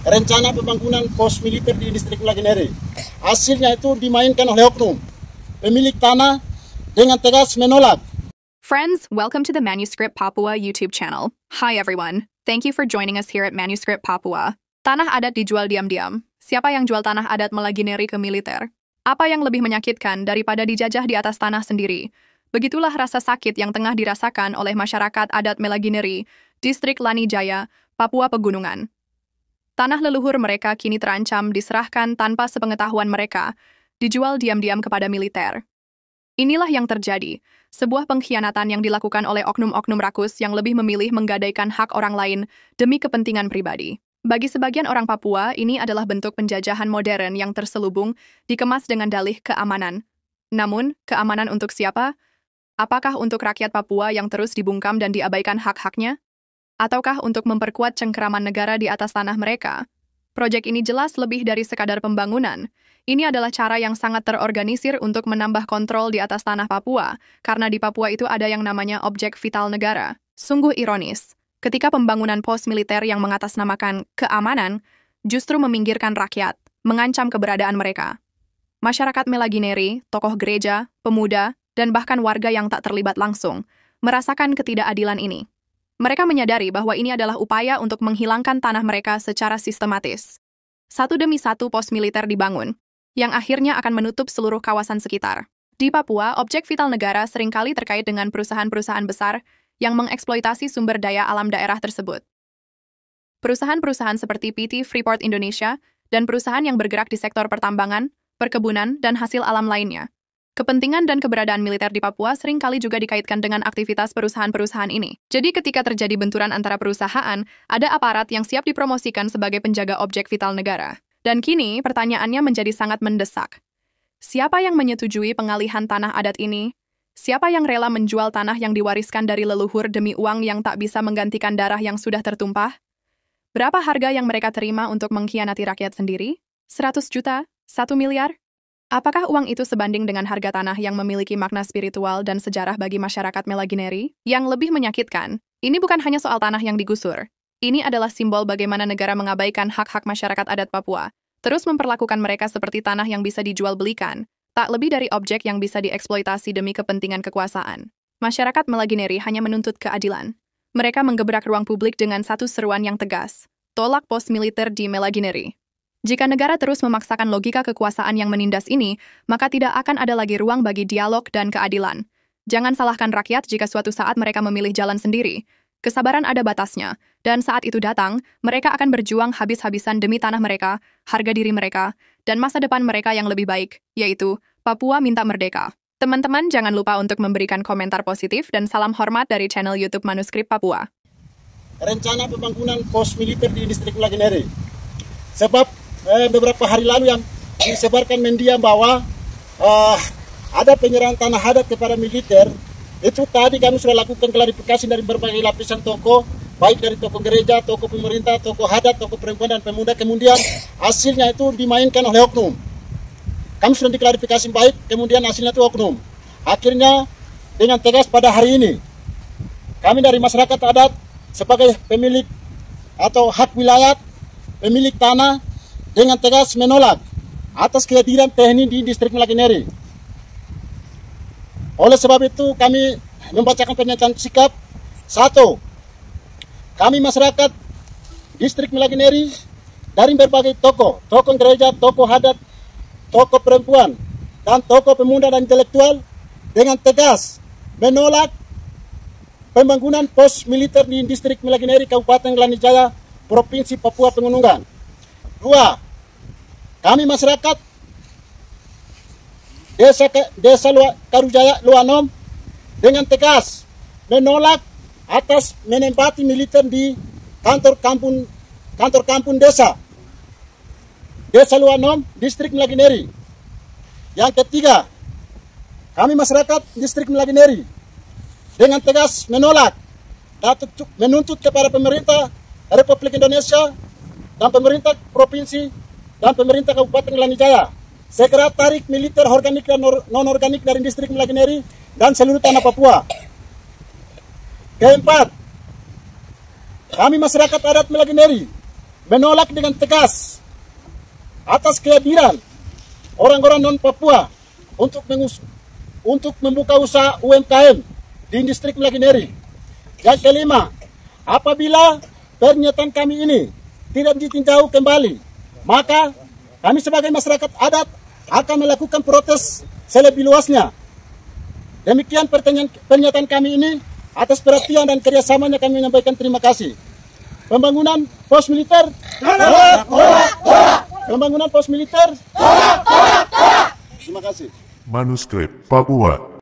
rencana pembangunan pos militer di distrik Melagineri. Hasilnya itu dimainkan oleh oknum pemilik tanah dengan tegas menolak. Friends, welcome to the Manuscript Papua YouTube channel. Hi everyone, thank you for joining us here at Manuscript Papua. Tanah adat dijual diam-diam. Siapa yang jual tanah adat Melagineri ke militer? Apa yang lebih menyakitkan daripada dijajah di atas tanah sendiri? Begitulah rasa sakit yang tengah dirasakan oleh masyarakat adat Melagineri, distrik Lanijaya, Papua Pegunungan. Tanah leluhur mereka kini terancam diserahkan tanpa sepengetahuan mereka, dijual diam-diam kepada militer. Inilah yang terjadi, sebuah pengkhianatan yang dilakukan oleh oknum-oknum rakus yang lebih memilih menggadaikan hak orang lain demi kepentingan pribadi. Bagi sebagian orang Papua, ini adalah bentuk penjajahan modern yang terselubung, dikemas dengan dalih keamanan. Namun, keamanan untuk siapa? Apakah untuk rakyat Papua yang terus dibungkam dan diabaikan hak-haknya? Ataukah untuk memperkuat cengkeraman negara di atas tanah mereka? Proyek ini jelas lebih dari sekadar pembangunan. Ini adalah cara yang sangat terorganisir untuk menambah kontrol di atas tanah Papua, karena di Papua itu ada yang namanya objek vital negara. Sungguh ironis, ketika pembangunan pos militer yang mengatasnamakan keamanan justru meminggirkan rakyat, mengancam keberadaan mereka. Masyarakat Melagineri, tokoh gereja, pemuda, dan bahkan warga yang tak terlibat langsung, merasakan ketidakadilan ini. Mereka menyadari bahwa ini adalah upaya untuk menghilangkan tanah mereka secara sistematis. Satu demi satu pos militer dibangun, yang akhirnya akan menutup seluruh kawasan sekitar. Di Papua, objek vital negara seringkali terkait dengan perusahaan-perusahaan besar yang mengeksploitasi sumber daya alam daerah tersebut. Perusahaan-perusahaan seperti PT Freeport Indonesia dan perusahaan yang bergerak di sektor pertambangan, perkebunan, dan hasil alam lainnya. Kepentingan dan keberadaan militer di Papua seringkali juga dikaitkan dengan aktivitas perusahaan-perusahaan ini. Jadi ketika terjadi benturan antara perusahaan, ada aparat yang siap dipromosikan sebagai penjaga objek vital negara. Dan kini, pertanyaannya menjadi sangat mendesak. Siapa yang menyetujui pengalihan tanah adat ini? Siapa yang rela menjual tanah yang diwariskan dari leluhur demi uang yang tak bisa menggantikan darah yang sudah tertumpah? Berapa harga yang mereka terima untuk mengkhianati rakyat sendiri? 100 juta? 1 miliar? Apakah uang itu sebanding dengan harga tanah yang memiliki makna spiritual dan sejarah bagi masyarakat Melagineri? Yang lebih menyakitkan, ini bukan hanya soal tanah yang digusur. Ini adalah simbol bagaimana negara mengabaikan hak-hak masyarakat adat Papua, terus memperlakukan mereka seperti tanah yang bisa dijual belikan, tak lebih dari objek yang bisa dieksploitasi demi kepentingan kekuasaan. Masyarakat Melagineri hanya menuntut keadilan. Mereka menggebrak ruang publik dengan satu seruan yang tegas, tolak pos militer di Melagineri. Jika negara terus memaksakan logika kekuasaan yang menindas ini, maka tidak akan ada lagi ruang bagi dialog dan keadilan. Jangan salahkan rakyat jika suatu saat mereka memilih jalan sendiri. Kesabaran ada batasnya, dan saat itu datang, mereka akan berjuang habis-habisan demi tanah mereka, harga diri mereka, dan masa depan mereka yang lebih baik, yaitu Papua minta merdeka. Teman-teman jangan lupa untuk memberikan komentar positif dan salam hormat dari channel YouTube Manuskrip Papua. Rencana pembangunan pos militer di distrik Melagineri. Sebab beberapa hari lalu yang disebarkan media bahwa ada penyerahan tanah adat kepada militer. Itu tadi kami sudah lakukan klarifikasi dari berbagai lapisan toko, baik dari toko gereja, toko pemerintah, toko adat, toko perempuan dan pemuda. Kemudian hasilnya itu dimainkan oleh oknum. Kami sudah diklarifikasi baik, kemudian hasilnya itu oknum. Akhirnya dengan tegas pada hari ini, kami dari masyarakat adat sebagai pemilik atau hak wilayah, pemilik tanah, dengan tegas menolak atas kehadiran TNI di distrik Melagineri. Oleh sebab itu kami membacakan pernyataan sikap. 1. Kami masyarakat distrik Melagineri dari berbagai toko gereja, toko adat, toko perempuan, dan toko pemuda dan intelektual dengan tegas menolak pembangunan pos militer di distrik Melagineri, Kabupaten Lanijaya, Provinsi Papua Pegunungan. 2. Kami masyarakat Desa Karujaya Luanom dengan tegas menolak atas menempati militer di kantor kampung desa Luanom, distrik Melagineri. Yang ketiga, kami masyarakat distrik Melagineri dengan tegas menolak dan menuntut kepada pemerintah Republik Indonesia dan pemerintah provinsi dan pemerintah Kabupaten Lanijaya segera tarik militer organik dan non-organik dari distrik Melagineri dan seluruh tanah Papua. Keempat, kami masyarakat adat Melagineri menolak dengan tegas atas kehadiran orang-orang non-Papua untuk membuka usaha UMKM di distrik Melagineri. Yang kelima, apabila pernyataan kami ini tidak ditinjau kembali, maka kami sebagai masyarakat adat akan melakukan protes selebih luasnya. Demikian pernyataan kami ini. Atas perhatian dan kerjasamanya kami menyampaikan terima kasih. Pembangunan pos militer. Pembangunan pos militer. Terima kasih. Manuskrip Papua.